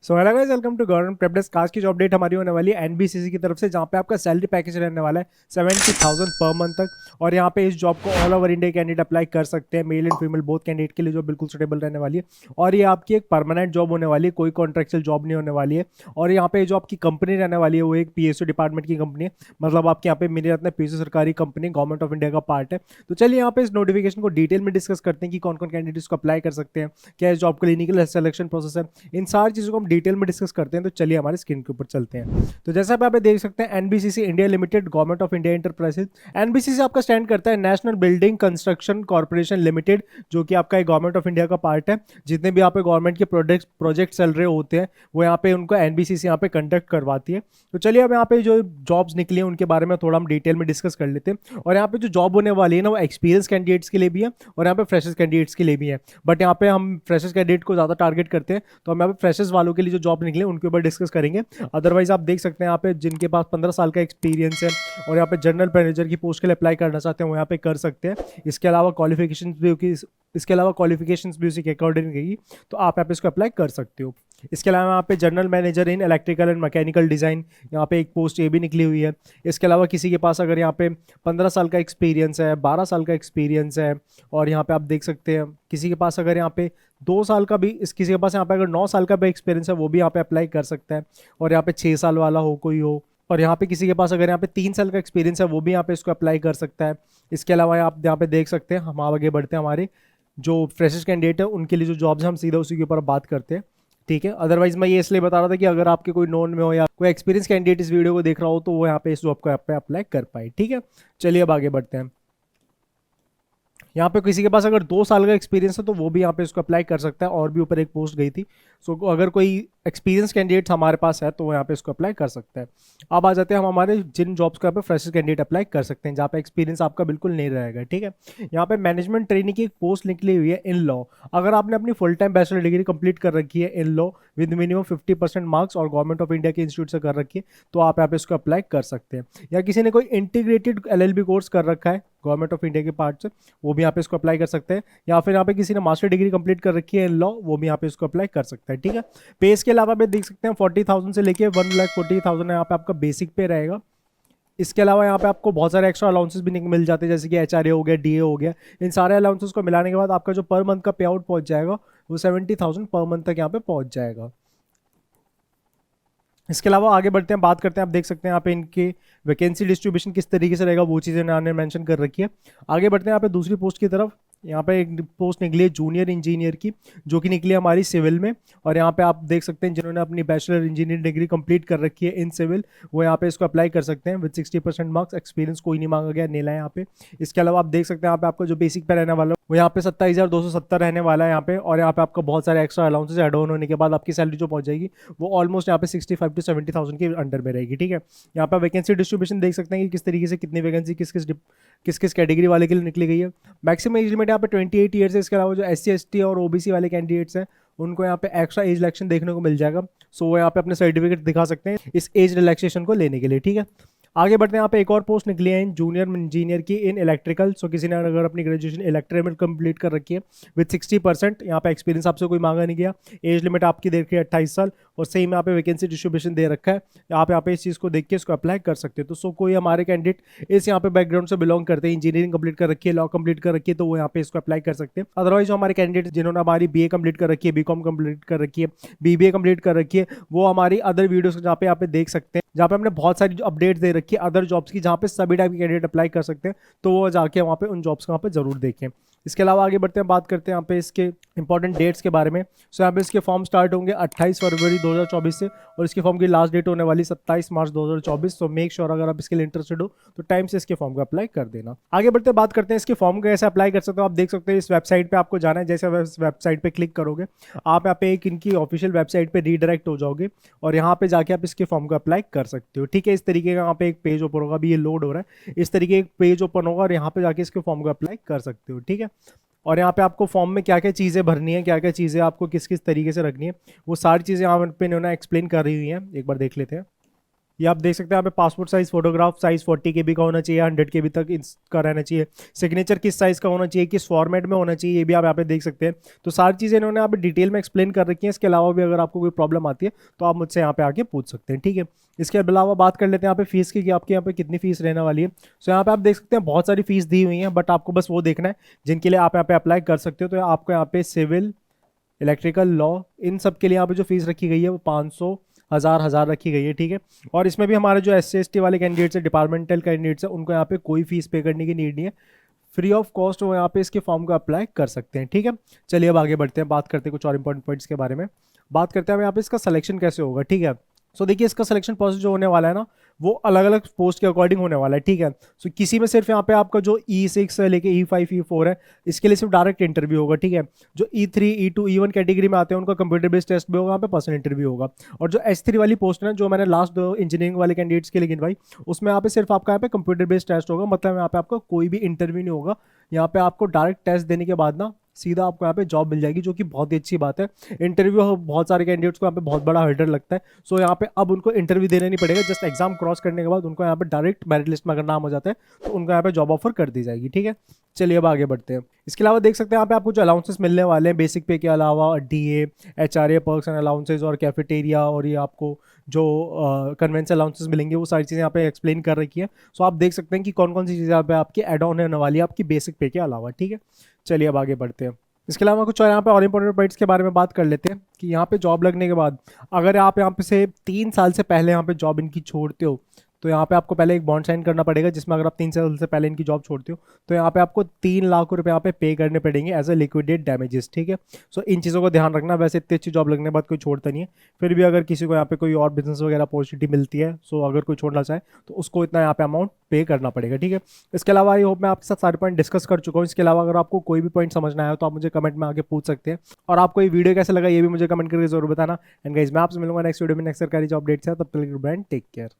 So hello guys, welcome to government prep desk. आज की जो अपडेट हमारी होने वाली है एनबीसीसी की तरफ से, जहाँ पे आपका सैलरी पैकेज रहने वाला है 70,000 पर मंथ तक। और यहाँ पे इस जॉब को all over India candidate apply कर सकते हैं, male and female both candidate के लिए, जो बिल्कुल सुटेबल रहने वाली है। और ये आपकी एक परमानेंट जॉब होने वाली है, कोई कॉन्ट्रेक्चुअल जॉब नहीं होने वाली है। और यहाँ पे जो आपकी कंपनी रहने वाली है वो एक पीएसयू डिपार्टमेंट की कंपनी है, मतलब आपके यहाँ पे मेरी रत्न पीएसयू सरकारी कंपनी गवर्नमेंट ऑफ इंडिया का पार्ट है। तो चलिए यहाँ पे इस नोटिफिकेशन को डिटेल में डिस्कस करते हैं कि कौन कौन कैंडिडेट्स को अप्लाई कर सकते हैं, क्या इस जॉब को लेने के लिए सिलेक्शन प्रोसेस है, इन सारी चीज़ों को हम डिटेल में डिस्कस करते हैं। तो चलिए हमारे स्क्रीन के ऊपर चलते हैं। तो जैसा आप यहाँ पे देख सकते हैं, NBCC India limited government of India enterprises. NBCC आपका स्टैंड करता है national building construction corporation limited, जो कि आपका एक गवर्नमेंट ऑफ इंडिया का पार्ट है। जितने भी यहाँ पे गवर्नमेंट के प्रोजेक्ट चल रहे होते हैं वो यहाँ पे उनको एनबीसीसी यहाँ पे कंडक्ट करवाती है। तो चलिए अब यहाँ पे जो जॉब्स निकली हैं उनके बारे में थोड़ा हम डिटेल में डिस्कस कर लेते हैं। और यहाँ पे जो जॉब होने वाली है ना, वो एक्सपीरियंस कैंडिडेट्स के लिए भी है और यहाँ पे फ्रेशर्स कैंडिडेट्स के लिए भी है। बट यहाँ पे हम फ्रेशर्स कैंडिडेट को ज़्यादा टारगेट करते हैं, तो हम यहाँ पे फ्रेशर्स वालों के लिए जो जॉब निकले उनके ऊपर डिस्कस करेंगे। अदरवाइज आप देख सकते हैं यहाँ पे जिनके पास 15 साल का एक्सपीरियंस है और यहाँ पे जनरल मैनेजर की पोस्ट के लिए अप्लाई करना चाहते हैं वो यहाँ पे कर सकते हैं। इसके अलावा क्वालिफिकेशंस भी उसी के अकॉर्डिंग रहेगी, तो आप यहाँ पे इसको अप्लाई कर सकते हो। इसके अलावा यहाँ पे general manager in electrical and mechanical design, यहाँ पे एक पोस्ट ये भी निकली हुई है। इसके अलावा किसी के पास अगर यहाँ पे 15 साल का एक्सपीरियंस है, 12 साल का एक्सपीरियंस है, और यहाँ पे आप देख सकते हैं किसी के पास अगर यहाँ पे 2 साल का भी, किसी के पास यहाँ पे अगर 9 साल का भी एक्सपीरियंस है वो भी यहाँ पे अप्लाई कर सकता है। और यहाँ पे 6 साल वाला हो कोई हो, और यहाँ पे किसी के पास अगर यहाँ पे 3 साल का एक्सपीरियंस है वो भी यहाँ पे इसको अप्लाई कर सकता है। इसके अलावा आप यहाँ पे देख सकते हैं, हम आगे बढ़ते हैं, हमारे जो फ्रेशर्स कैंडिडेट है उनके लिए जो जॉब्स हैं हम सीधा उसी के ऊपर बात करते हैं, ठीक है। अदरवाइज मैं ये इसलिए बता रहा था कि अगर आपके कोई नोन में हो या कोई एक्सपीरियंस कैंडिडेट इस वीडियो को देख रहा हो तो वो यहाँ पे इस जॉब को पे अप्लाई कर पाए, ठीक है। चलिए अब आगे बढ़ते हैं। यहाँ पे किसी के पास अगर 2 साल का एक्सपीरियंस है तो वो भी यहाँ पे इसको अप्लाई कर सकता है, और भी ऊपर एक पोस्ट गई थी। सो अगर कोई एक्सपीरियंस कैंडिडेट हमारे पास है तो वो यहाँ पे इसको अप्लाई कर सकता है। अब आ जाते हैं हम हमारे जिन जॉब्स को यहाँ पे फ्रेशर कैंडिडेट अप्लाई कर सकते हैं, जहाँ पे एक्सपीरियंस आपका बिल्कुल नहीं रहेगा, ठीक है। यहाँ पे मैनेजमेंट ट्रेनिंग की एक पोस्ट निकली हुई है इन लॉ। अगर आपने अपनी full time bachelor degree complete कर रखी है in law with minimum 50% marks और गवर्नमेंट ऑफ इंडिया के इंस्टीट्यूट से कर रखी है, तो आप यहाँ पे इसको अप्लाई कर सकते हैं। या किसी ने कोई इंटीग्रेटेड एलएलबी कोर्स कर रखा है गवर्नमेंट ऑफ इंडिया के पार्ट से, वो भी यहाँ पे इसको अप्लाई कर सकते हैं। या फिर यहाँ पे किसी ने मास्टर डिग्री कंप्लीट कर रखी है इन लॉ, वो भी यहाँ पे इसको अप्लाई कर सकता है, ठीक है। पे इसके अलावा भी देख सकते हैं 40,000 से लेके 1,40,000 यहाँ पे आपका बेसिक पे रहेगा। इसके अलावा यहाँ पे आपको बहुत सारे एक्स्ट्रा अलाउंसेस भी मिल जाते हैं, जैसे कि एचआरए हो गया, डीए हो गया। इन सारे अलाउंसेस को मिलाने के बाद आपका जो पर मंथ का पे आउट पहुंच जाएगा वो 70,000 पर मंथ तक यहाँ पे पहुंच जाएगा। इसके अलावा आगे बढ़ते हैं, बात करते हैं। आप देख सकते हैं यहाँ पे इनके वैकेंसी डिस्ट्रीब्यूशन किस तरीके से रहेगा, वो चीज़ें मैंने मेंशन कर रखी है। आगे बढ़ते हैं यहाँ पे दूसरी पोस्ट की तरफ। यहाँ पे एक पोस्ट निकली है जूनियर इंजीनियर की, जो कि निकली है हमारी सिविल में। और यहाँ पे आप देख सकते हैं जिन्होंने अपनी बैचलर इंजीनियरिंग डिग्री कंप्लीट कर रखी है इन सिविल, वो यहाँ पे इसको अप्लाई कर सकते हैं विद 60% मार्क्स। एक्सपीरियंस कोई नहीं मांगा गया, नीला है यहाँ पे। इसके अलावा आप देख सकते हैं यहाँ पे आपको जो बेसिक पे रहने वाला वो यहाँ पे 27,270 रहने वाला है यहाँ पे। और यहाँ पे आपका बहुत सारे एक्स्ट्रा अलाउंसेस एड ऑन होने के बाद आपकी सैलरी जो पहुंच जाएगी वो ऑलमोस्ट यहाँ पे 65 to 70,000 के अंडर में रहेगी, ठीक है। यहाँ पे वैकेंसी डिस्ट्रीब्यूशन देख सकते हैं कि किस तरीके से कितनी वैकेंसी किस किस कैटेगरी वाले के लिए निकली गई है। मैक्सिमम एज लिमिट यहाँ पे 28 ईयर्स है। इसके अलावा जो SC ST और OBC वाले कैंडिडेट्स हैं उनको यहाँ पे एक्स्ट्रा एज रिलैक्सेशन देखने को मिल जाएगा। सो वो यहाँ पे अपने सर्टिफिकेट दिखा सकते हैं इस एज रिलैक्सेशन को लेने के लिए, ठीक है। आगे बढ़ते हैं, यहाँ पे एक और पोस्ट निकली है जूनियर इंजीनियर की इन इलेक्ट्रिकल। सो किसी ने अगर अपनी ग्रेजुएशन इलेक्ट्रिकल में कंप्लीट कर रखी है विद 60%, यहाँ पे एक्सपीरियंस आपसे कोई मांगा नहीं गया, एज लिमिट आपकी देख रखी है 28 साल, और सही में यहाँ पे वैकेंसी डिस्ट्रीब्यूशन दे रखा है। आप यहाँ पे इस चीज़ को देख के इसको अप्लाई कर सकते हैं। तो सो कोई हमारे कैंडिडेट इस यहाँ पे बैकग्राउंड से बिलोंग करते हैं, इंजीनियरिंग कंप्लीट कर रखी है, लॉ कंप्लीट कर रखी है, तो वो यहाँ पे इसको अप्लाई कर सकते हैं। अदरवाइज जो हमारे कैंडिडेट जिन्होंने हमारी BA कंप्लीट कर रखी है, BCom कंप्लीट कर रखी है, BBA कंप्लीट कर रखी है, वो हमारी अदर वीडियोस जहाँ पे यहाँ पे देख सकते हैं, जहाँ पे हमने बहुत सारी अपडेट्स दे रखी है अदर जॉब्स की, जहाँ पे सभी टाइप के कैंडिडेट अप्लाई कर सकते हैं। तो वो जाके वहाँ पे उन जॉब्स को वहाँ पे जरूर देखें। इसके अलावा आगे बढ़ते हैं, बात करते हैं यहाँ पे इसके इंपॉर्टेंट डेट्स के बारे में। सो यहाँ पे इसके फॉर्म स्टार्ट होंगे 28 फरवरी 2024 से, और इसके फॉर्म की लास्ट डेट होने वाली 27 मार्च 2024। तो मेक श्योर अगर आप इसके लिए इंटरेस्टेड हो तो टाइम से इसके फॉर्म को अप्लाई कर देना। आगे बढ़ते बात करते हैं इसके फॉर्म को कैसे अप्लाई कर सकते हो। आप देख सकते हैं इस वेबसाइट पर आपको जाना है, जैसे वेबसाइट पर क्लिक करोगे आप यहाँ पे एक इनकी ऑफिशियल वेबसाइट पर रीडायरेक्ट हो जाओगे, और यहाँ पे जाके आप इसके फॉर्म को अप्लाई कर सकते हो, ठीक है। इस तरीके का यहाँ पे एक पेज ओपन होगा, अभी ये लोड हो रहा है, इस तरीके एक पेज ओपन होगा और यहाँ पे जाके इसके फॉर्म को अप्लाई कर सकते हो, ठीक है। और यहाँ पे आपको फॉर्म में क्या क्या चीज़ें भरनी है, क्या क्या चीज़ें आपको किस किस तरीके से रखनी है, वो सारी चीज़ें यहाँ पे इन्होंने एक्सप्लेन कर रही हुई हैं, एक बार देख लेते हैं। ये आप देख सकते हैं यहाँ पे passport size photograph size 40 KB का होना चाहिए, 100 KB तक इसका रहना चाहिए। सिग्नेचर किस साइज का होना चाहिए, किस फॉर्मेट में होना चाहिए, ये भी आप यहाँ पे देख सकते हैं। तो सारी चीज़ें इन्होंने यहाँ पे डिटेल में एक्सप्लेन कर रखी है। इसके अलावा भी अगर आपको कोई प्रॉब्लम आती है तो आप मुझसे यहाँ पे आके पूछ सकते हैं, ठीक है। इसके अलावा बात कर लेते हैं यहाँ पे फीस की कि आपके यहाँ पे कितनी फीस रहने वाली है। सो यहाँ पे आप देख सकते हैं बहुत सारी फीस दी हुई है, बट आपको बस वो देखना है जिनके लिए आप यहाँ पे अप्लाई कर सकते हो। तो आपको यहाँ पे सिविल, इलेक्ट्रिकल, लॉ, इन सब के लिए यहाँ पे जो फीस रखी गई है वो 500, हज़ार रखी गई है, ठीक है। और इसमें भी हमारे जो SC ST वाले कैंडिडेट्स है, डिपार्टमेंटल कैंडिडेट्स है, उनको यहाँ पे कोई फीस पे करने की नीड नहीं है। फ्री ऑफ कॉस्ट वो यहाँ पे इसके फॉर्म को अप्लाई कर सकते हैं, ठीक है। चलिए अब आगे बढ़ते हैं, बात करते हैं कुछ और इंपॉर्टेंट पॉइंट्स के बारे में। बात करते हैं अब यहाँ पे इसका सिलेक्शन कैसे होगा, ठीक है। सो देखिए इसका सिलेक्शन प्रोसेस जो होने वाला है ना, वो अलग अलग पोस्ट के अकॉर्डिंग होने वाला है, ठीक है। सो किसी में सिर्फ यहाँ पे आपका जो E6 से लेके E5 E4 है, इसके लिए सिर्फ डायरेक्ट इंटरव्यू होगा, ठीक है। जो E3 E2 E1 कैटेगरी में आते हैं उनका कंप्यूटर बेस्ड टेस्ट भी होगा, यहाँ पे पर्सनल इंटरव्यू होगा। और जो S3 वाली पोस्ट है जो मैंने लास्ट दो इंजीनियरिंग वाले कैंडिडेट्स के लिए गिनवाई, उसमें यहाँ पे सिर्फ आपका यहाँ पे कंप्यूटर बेस्ड टेस्ट होगा, मतलब यहाँ पे आपका कोई भी इंटरव्यू नहीं होगा। यहाँ पे आपको डायरेक्ट टेस्ट देने के बाद ना सीधा आपको यहाँ पे जॉब मिल जाएगी, जो कि बहुत ही अच्छी बात है। इंटरव्यू बहुत सारे कैंडिडेट्स को यहाँ पे बहुत बड़ा हर्डल लगता है। सो यहाँ पे अब उनको इंटरव्यू देना नहीं पड़ेगा, जस्ट एग्जाम क्रॉस करने के बाद उनको यहाँ पे डायरेक्ट मेरिट लिस्ट में अगर नाम हो जाता है तो उनको यहाँ पे जॉब ऑफर कर दी जाएगी, ठीक है। चलिए अब आगे बढ़ते हैं। इसके अलावा देख सकते हैं यहाँ पे आपको जो अलाउंसेस मिलने वाले हैं बेसिक पे के अलावा, DA, HRA, perks and allowances और कैफेटेरिया, और ये आपको जो कन्वेंस अलाउंसेस मिलेंगे वो सारी चीज़ें यहाँ पे एक्सप्लेन कर रखी है। सो आप देख सकते हैं कि कौन कौन सी चीज़ें यहाँ पे आपकी एड ऑन होने वाली है आपकी बेसिक पे के अलावा, ठीक है। चलिए अब आगे बढ़ते हैं। इसके अलावा कुछ और यहाँ पे और इंपॉर्टेंट पॉइंट्स के बारे में बात कर लेते हैं कि यहाँ पे जॉब लगने के बाद अगर आप यहाँ पे से 3 साल से पहले यहाँ पे जॉब इनकी छोड़ते हो तो यहाँ पे आपको पहले एक बॉन्ड साइन करना पड़ेगा, जिसमें अगर आप 3 साल से पहले इनकी जॉब छोड़ते हो तो यहाँ पे आपको 3 लाख रुपए यहाँ पे करने पड़ेंगे एज अ लिक्विडेट डैमेजेस, ठीक है। सो इन चीज़ों को ध्यान रखना। वैसे इतनी अच्छी जॉब लगने के बाद कोई छोड़ता नहीं है, फिर भी अगर किसी को यहाँ पे कोई और बिजनेस वगैरह अपॉर्चुनिटी मिलती है, सो अगर कोई छोड़ना चाहे तो उसको इतना यहाँ पे अमाउंट पे करना पड़ेगा, ठीक है। इसके अलावा आई होप मैं आपके साथ सारे पॉइंट डिस्कस कर चुका हूँ। इसके अलावा अगर आपको कोई भी पॉइंट समझना आया तो आप मुझे कमेंट में आके पूछ सकते हैं, और आपको ये वीडियो कैसे लगा ये भी मुझे कमेंट करके जरूर बताना। एंड गाइस मैं आपसे मिलूंगा नेक्स्ट वीडियो में नेक्स्ट सरकारी जॉब अपडेट से, तब तक के लिए टेक केयर।